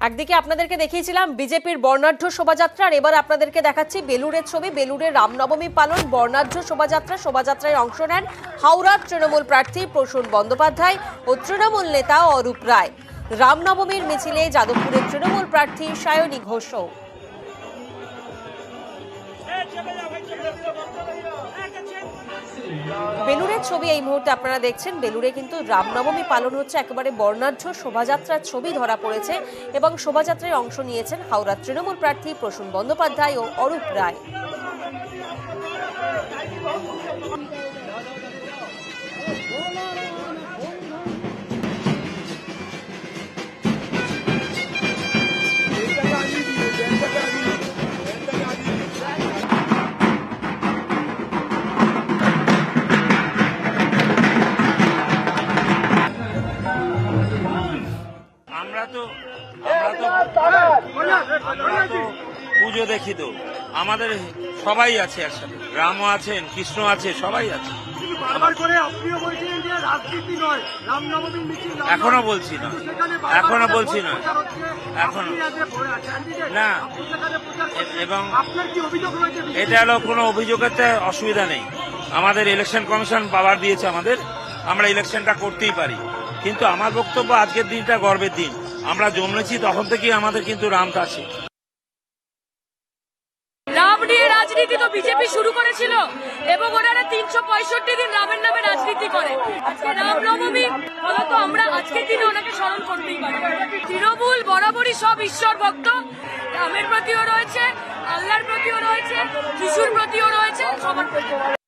একদিকে আপনাদেরকে দেখিয়েছিলাম বিজেপির বর্ণাঢ্য শোভাযাত্রার, এবার আপনাদেরকে দেখাচ্ছি বেলুড়ের ছবি। বেলুড়ের রামনবমী পালন, বর্ণাঢ্য শোভাযাত্রায় অংশ নেন হাওড়ার তৃণমূল প্রার্থী প্রসূন বন্দ্যোপাধ্যায় ও তৃণমূল নেতা অরূপ রায়। রামনবমীর মিছিলে যাদবপুরের তৃণমূল প্রার্থী সায়নী ঘোষও। বেলুড়ের ছবি এই মুহূর্তে আপনারা দেখছেন। বেলুড়ে কিন্তু রামনবমী পালন হচ্ছে, একেবারে বর্ণাঢ্য শোভাযাত্রার ছবি ধরা পড়েছে এবং শোভাযাত্রায় অংশ নিয়েছেন হাওড়ার তৃণমূল প্রার্থী প্রসূন বন্দ্যোপাধ্যায় ও অরূপ রায়। আমরা তো পুজো দেখি, তো আমাদের সবাই আছে একসাথে, রামও আছেন, কৃষ্ণ আছে, সবাই আছে। এখনো বলছি না এবং এটা হলো কোনো অভিযোগের অসুবিধা নেই। আমাদের ইলেকশন কমিশন পাওয়ার দিয়েছে আমাদের, আমরা ইলেকশনটা করতেই পারি। কিন্তু আমার বক্তব্য, আজকের দিনটা গর্বের দিন। আমরা জন্মেছি তখন থেকেই আমাদের কিন্তু রাম আছে। রাম নিয়ে রাজনীতি তো বিজেপি শুরু করেছিল এবং ওনারা 365 দিন রামের নামে রাজনীতি করে। আজকে রামনবমী, ফলত আমরা আজকের দিনে ওনাকে স্মরণ করতেই পারি। তৃণমূল বরাবরই সব ঈশ্বর ভক্ত, রামের প্রতিও রয়েছে, আল্লাহর প্রতিও রয়েছে, যিশুর প্রতিও রয়েছে, সবার প্রতি।